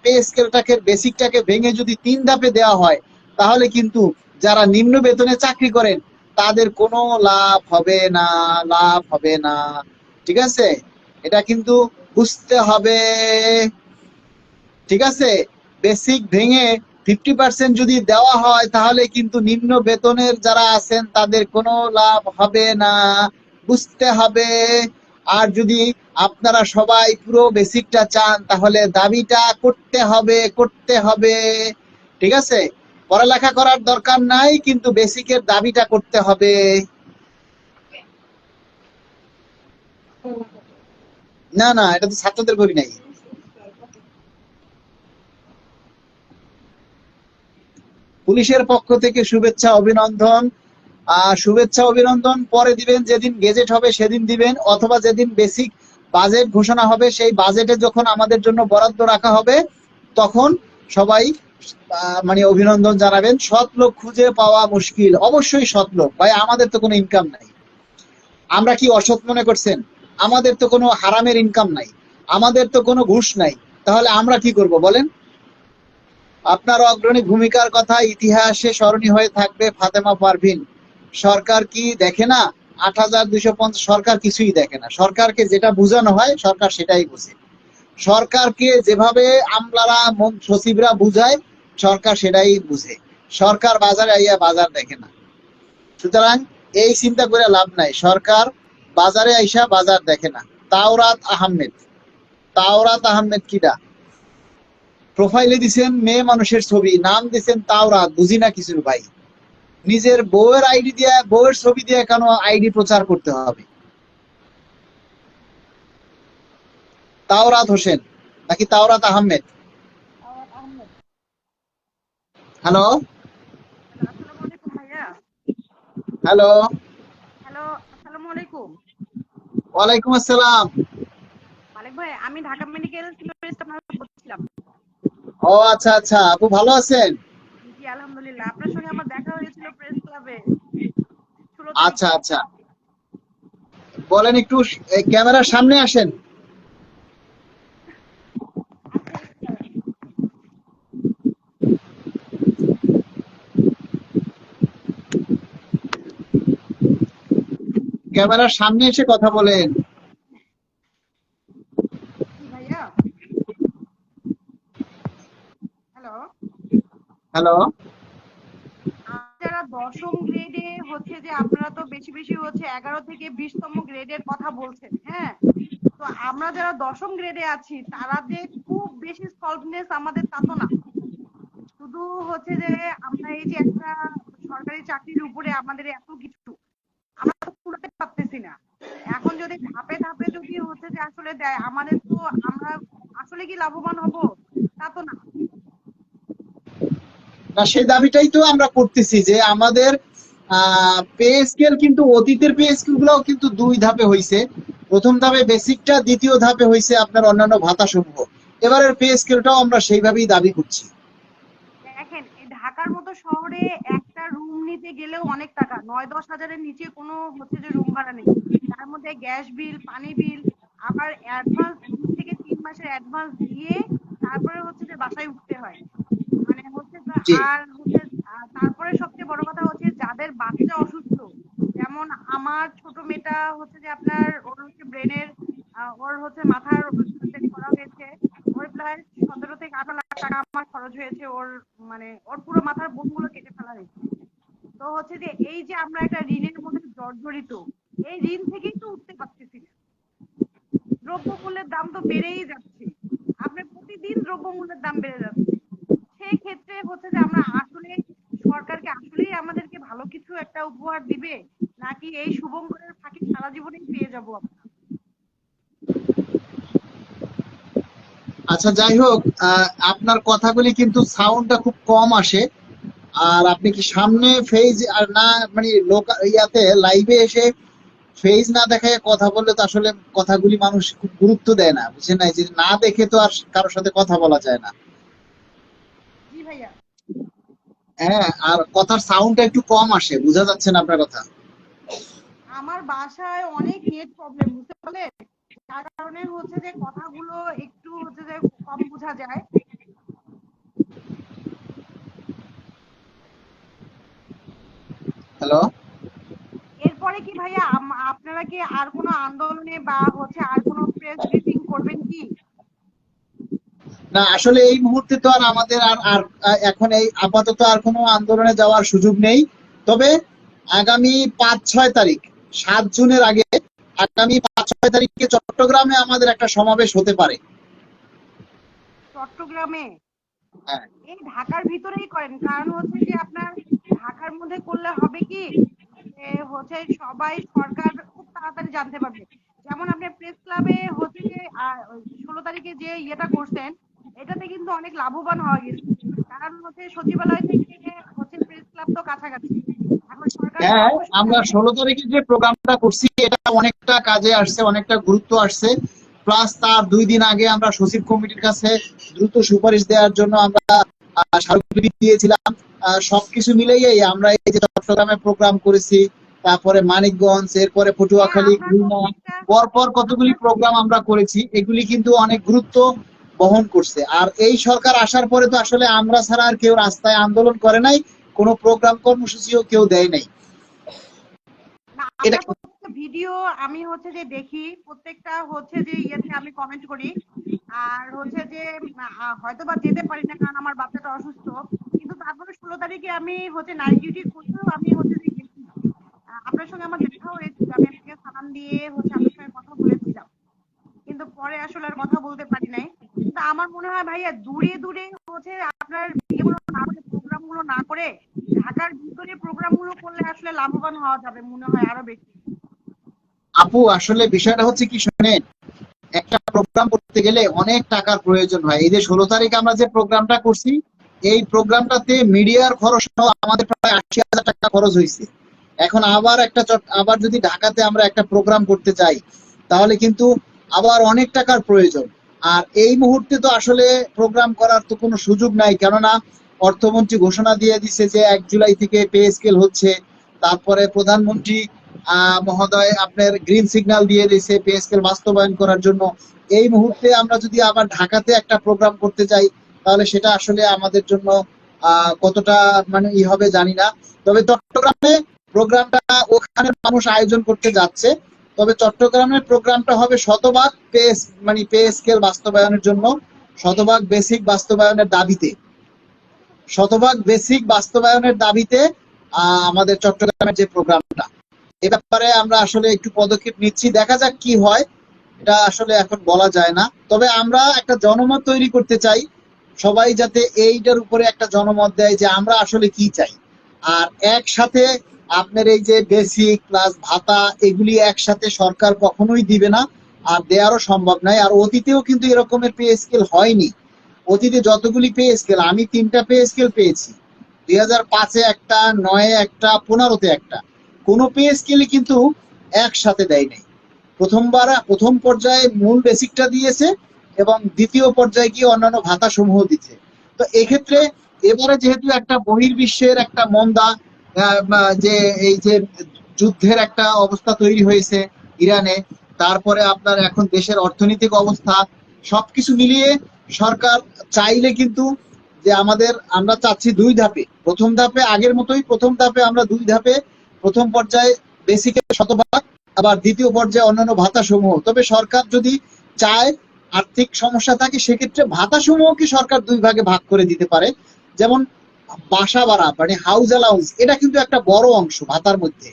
Pay স্কেলটাকে বেসিকটাকে ভেঙে যদি 3 ধাপে দেওয়া হয়, তাহলে কিন্তু যারা নিম্ন বেতনে চাকরি করেন তাদের কোনো লাভ হবে না, লাভ হবে না। ঠিক আছে, এটা কিন্তু বুঝতে হবে। ঠিক আছে, বেসিক ভেঙে 50% যদি দেওয়া হয় তাহলে কিন্তু নিম্ন বেতনের যারা আছেন তাদের কোনো লাভ হবে না, বুঝতে হবে। আর যদি আপনারা সবাই পুরো বেসিকটা চান তাহলে দাবিটা করতে হবে, করতে হবে। ঠিক আছে, পড়ালেখা করার দরকার নাই, কিন্তু বেসিকের দাবিটা করতে হবে। না না, এটা তো ছাত্রদের করি নাই। পুলিশের পক্ষ থেকে শুভেচ্ছা অভিনন্দন। শুভেচ্ছা অভিনন্দন পরে দিবেন, যেদিন গেজেট হবে সেদিন দিবেন, অথবা যেদিন বেসিক বাজেট ঘোষণা হবে সেই বাজেটে যখন আমাদের জন্য বরাদ্দ রাখা হবে তখন সবাই মানে অভিনন্দন জানাবেন। সৎ লোক খুঁজে পাওয়া মুশকিল, অবশ্যই সৎ লোক ভাই, আমাদের তো কোনো ইনকাম নাই। আমরা কি অসৎ মনে করছেন? আমাদের তো কোনো হারামের ইনকাম নাই, আমাদের তো কোনো ঘুষ নাই, তাহলে আমরা কি করব বলেন? আপনার অগ্রণী ভূমিকার কথা ইতিহাসে স্মরণীয় হয়ে থাকবে ফাতেমা পারভিন। সরকার কি দেখে না? ৮,২৫০, সরকার কিছুই দেখে না। সরকারকে যেটা বোঝানো হয় সরকার সেটাই বোঝে। সরকারকে যেভাবে আমলারা সচিবরা বুঝায় সরকার সেটাই বুঝে। সরকার বাজারে আইয়া বাজার দেখে না। সুতরাং এই চিন্তা করে লাভ নাই, সরকার বাজারে আইসা বাজার দেখে না। তাওরাত আহমেদ, তাওরাত আহমেদ কিডা? প্রোফাইলে দিছেন মেয়ে মানুষের ছবি, নাম দিছেন তাওরাত, বুঝি না কিছুর ভাই। নিজের বউয়ের আইডি দিয়ে, বউয়ের ছবি দিয়ে কেন আইডি প্রচার করতে হবে? তাওরাত হোসেন নাকি তাওরাত আহমেদ? হ্যালো, হ্যালো, আসসালামু আলাইকুম ভাইয়া। হ্যালো, হ্যালো, আসসালামু আলাইকুম। ওয়ালাইকুম আসসালাম। মালিক ভাই, আমি ঢাকা মেডিকেল ফিলোরেস্ট আপনার বলছিলাম। ও আচ্ছা আচ্ছা, আপু ভালো আছেন? জি আলহামদুলিল্লাহ, আপনার সঙ্গে আমার দেখা হয়েছিল প্রেস ক্লাবে 16 আচ্ছা তারিখে। আচ্ছা, বলেন একটু, ক্যামেরার সামনে আসেন। আচ্ছা স্যার। ক্যামেরার সামনে এসে কথা বলেন। জি ভাইয়া। হ্যালো। হ্যালো, যারা 10ম গ্রেডে হচ্ছে যে আপনারা তো বেশি বেশি হচ্ছে 11 থেকে 20তম গ্রেডের কথা বলছেন, হ্যাঁ? তো আমরা যারা 10ম গ্রেডে আছি তারা যে খুব বেশি সলভনেস আমাদের তা তো না। শুধু হচ্ছে যে আমরা এই যে একটা সরকারি চাকরির উপরে আমাদের এত কিছু আমরা তো কুলাতে পারতেছি না। এখন যদি ধাপে ধাপে যদি হচ্ছে যে আসলে দেয় আমাদের তো আমরা আসলে কি লাভবান হব? তা তো না। না সেই দাবিটাই তো আমরা করতেছি যে আমাদের পে স্কেল কিন্তু অতীতের পে স্কেল গুলাও কিন্তু 2 ধাপে হয়েছে। প্রথম ধাপে বেসিকটা, দ্বিতীয় ধাপে হয়েছে আপনার অন্যান্য ভাতা সমূহ। এবারের পে স্কেলটাও আমরা সেইভাবেই দাবি করছি। দেখেন এই ঢাকার মতো শহরে একটা রুম নিতে গেলেও অনেক টাকা, ৯-১০ হাজারের নিচে কোনো হচ্ছে যে রুম ভাড়া নেই। তার মধ্যে গ্যাস বিল, পানি বিল, আবার অ্যাডভান্স 2 থেকে 3 মাসের অ্যাডভান্স দিয়ে তারপরে হচ্ছে যে বাসায় উঠতে হয়। মানে হচ্ছে জি আর হচ্ছে তারপরে সবচেয়ে বড় কথা হচ্ছে যাদের বাচ্চা অসুস্থ, যেমন আমার ছোট মেয়েটা হচ্ছে যে আপনার ওর হচ্ছে ব্রেনের ওর হচ্ছে মাথার সার্জারি করা হয়েছে। ওর প্রায় ১৭ থেকে ১৮ লাখ টাকা আমার খরচ হয়েছে ওর, মানে ওর পুরো মাথার বোন গুলো কেটে ফেলা হয়েছে। তো হচ্ছে যে এই যে আমরা একটা ঋণের মধ্যে জর্জরিত, এই ঋণ থেকেই তো উঠতে পারতেছি না। দ্রব্যমূল্যের দাম তো বেড়েই যাচ্ছে, আপনার প্রতিদিন দ্রব্যমূল্যের দাম বেড়ে যাচ্ছে। সেই ক্ষেত্রে হচ্ছে যে আমরা আসলে সরকারকে আসলেই আমাদেরকে ভালো কিছু একটা উপহার দিবে, নাকি এই শুভঙ্করের ফাঁকি সারা জীবনেই পেয়ে যাবো আমরা? আচ্ছা, যাই হোক, আপনার কথাগুলি কিন্তু সাউন্ডটা খুব কম আসে। আর আপনি কি সামনে ফেজ আর না, মানে লোক ইয়াতে লাইভে এসে ফেজ না দেখায় কথা বললে তো আসলে কথাগুলি মানুষ খুব গুরুত্ব দেয় না, বুঝছেন? না যে না দেখে তো আর কারোর সাথে কথা বলা যায় না। জি ভাইয়া। হ্যাঁ, আর কথার সাউন্ডটা একটু কম আসে, বোঝা যাচ্ছে না আপনার কথা। আমার বাসায় অনেক নেট প্রবলেম, বুঝতে পারলে, যার কারণে হচ্ছে যে কথাগুলো একটু হচ্ছে যে কম বোঝা যায়। হ্যালো। এরপরে কি ভাইয়া আপনারা কি আর কোনো আন্দোলনে বা হচ্ছে আর কোনো প্রেস ব্রিফিং করবেন কি? না, আসলে এই মুহূর্তে তো আর আমাদের আর আর এখন এই আপাতত আর কোনো আন্দোলনে যাওয়ার সুযোগ নেই। তবে আগামী ৫-৬ তারিখ, ৭ জুনের আগে, আগামী ৫-৬ তারিখে চট্টগ্রামে আমাদের একটা সমাবেশ হতে পারে। চট্টগ্রামে? হ্যাঁ। এই ঢাকার ভিতরেই করেন, কারণ হচ্ছে যে আপনার ঢাকার মধ্যে করলে হবে কি যে হচ্ছে সবাই সরকার খুব তাড়াতাড়ি জানতে পারবে। যেমন আপনি প্রেস ক্লাবে হচ্ছে যে 16 তারিখে যে ইয়েটা করছেন, এটাতে কিন্তু অনেক লাভবান হওয়া গেছে। কারণ হচ্ছে সচিবালয় থেকে হচ্ছে প্রেস ক্লাব তো কাছাকাছি, এখন সরকারের হ্যাঁ, অবশ্যই আমরা জানতে 16 তারিখে যে প্রোগ্রামটা করছি এটা অনেকটা কাজে আসছে, অনেকটা গুরুত্ব আসছে। প্লাস তার 2 দিন আগে আমরা সচিব কমিটির কাছে দ্রুত সুপারিশ দেওয়ার জন্য আমরা স্মারকলিপি দিয়েছিলাম। সবকিছু মিলিয়েই আমরা এই যে চট্টগ্রামে প্রোগ্রাম করেছি, তারপরে মানিকগঞ্জ, এরপরে হ্যাঁ পটুয়াখালী, আপনার খুলনা, প্রত্যেকটা পরপর কতগুলি আপনার প্রোগ্রাম আমরা করেছি, এগুলি কিন্তু অনেক গুরুত্ব বহন করছে। আর এই সরকার আসার পরে তো আসলে আমরা ছাড়া আর কেউ রাস্তায় আন্দোলন করে নাই, কোনো প্রোগ্রাম কর্মসূচিও কেউ দেয় নাই। না, এটা আপনার প্রত্যেকটা ভিডিও আমি হচ্ছে যে দেখি, প্রত্যেকটা হচ্ছে যে ইয়েতে আমি কমেন্ট করি। আর হচ্ছে যে হয়তো বা যেতে পারি না কারণ আমার বাচ্চাটা অসুস্থ, কিন্তু তারপরে 16 তারিখে আমি হচ্ছে নাইট ডিউটি করতেও আমি হচ্ছে যে গেছি। আপনার সঙ্গে আমার দেখা হয়েছিল, আমি আপনাকে সালাম দিয়ে হচ্ছে আপনার সঙ্গে কথা বলেছিলাম, কিন্তু পরে আসলে আর কথা বলতে পারি নাই। কিন্তু আমার মনে হয় ভাইয়া দূরে দূরে হচ্ছে আপনার ইয়েগুলো না করে, প্রোগ্রাম গুলো না করে ঢাকার ভিতরে প্রোগ্রাম গুলো করলে আসলে লাভবান হওয়া যাবে মনে হয় আরো বেশি। আপু, আসলে বিষয়টা হচ্ছে কি শোনেন, একটা প্রোগ্রাম করতে গেলে অনেক টাকার প্রয়োজন হয়। এই যে 16 তারিখ আমরা যে প্রোগ্রামটা করছি, এই প্রোগ্রামটাতে মিডিয়ার খরচ সহ আমাদের প্রায় ৮০,০০০ টাকা খরচ হয়েছে। এখন আবার আবার যদি ঢাকাতে আমরা একটা প্রোগ্রাম করতে চাই, তাহলে কিন্তু আবার অনেক টাকার প্রয়োজন। আর এই মুহূর্তে তো আসলে প্রোগ্রাম করার তো কোনো সুযোগ নাই, কেননা অর্থমন্ত্রী ঘোষণা দিয়ে দিছে যে ১ জুলাই থেকে পে স্কেল হচ্ছে। তারপরে প্রধানমন্ত্রী মহোদয় আপনার গ্রিন সিগন্যাল দিয়ে দিয়েছে পে স্কেল বাস্তবায়ন করার জন্য। এই মুহূর্তে আমরা যদি আবার ঢাকাতে একটা প্রোগ্রাম করতে যাই, তাহলে সেটা আসলে আমাদের জন্য কতটা মানে হবে জানি না। তবে চট্টগ্রামে প্রোগ্রামটা ওখানে মানুষ আয়োজন করতে যাচ্ছে। তবে চট্টগ্রামের প্রোগ্রামটা হবে শতভাগ পে স্কেল বাস্তবায়নের জন্য, শতভাগ বেসিক বাস্তবায়নের দাবিতে, শতভাগ বেসিক বাস্তবায়নের দাবিতে আমাদের চট্টগ্রামের যে প্রোগ্রামটা, এ ব্যাপারে আমরা আসলে একটু পদক্ষেপ নিচ্ছি, দেখা যাক কি হয়। এটা আসলে এখন বলা যায় না। তবে আমরা একটা জনমত তৈরি করতে চাই, সবাই যাতে এইটার উপরে একটা জনমত দেয় যে আমরা আসলে কি চাই। আর একসাথে আপনার এই যে বেসিক প্লাস ভাতা, এগুলি একসাথে সরকার কখনোই দিবে না, আর দেওয়ারও সম্ভব নয়। আর অতীতেও কিন্তু এরকমের পে স্কেল হয়নি। অতীতে যতগুলি পে স্কেল, আমি 3টা পে স্কেল পেয়েছি, 2005-এ একটা, 9-এ একটা, 15-তে একটা। কোনো পে স্কেলই কিন্তু একসাথে দেয় নাই। প্রথম পর্যায়ে মূল বেসিকটা দিয়েছে এবং দ্বিতীয় পর্যায়ে গিয়ে অন্যান্য ভাতা সমূহ দিচ্ছে। তো এক্ষেত্রে এবারে যেহেতু একটা বহির্বিশ্বের একটা মন্দা, যে এই যে যুদ্ধের একটা অবস্থা তৈরি হয়েছে ইরানে, তারপরে আপনার এখন দেশের অর্থনৈতিক অবস্থা, সবকিছু মিলিয়ে সরকার চাইলে কিন্তু, যে আমরা চাচ্ছি 2 ধাপে, প্রথম ধাপে আগের মতোই, প্রথম ধাপে আমরা 2 ধাপে, প্রথম পর্যায়ে বেসিকের শতভাগ, আবার দ্বিতীয় পর্যায়ে অন্যান্য ভাতা সমূহ। তবে সরকার যদি চায়, আর্থিক সমস্যা থাকে, সেক্ষেত্রে ভাতা সমূহকে সরকার 2 ভাগে ভাগ করে দিতে পারে। যেমন বাসা ভাড়া মানে হাউস অ্যালাউন্স, এটা কিন্তু একটা বড় অংশ ভাতার মধ্যে।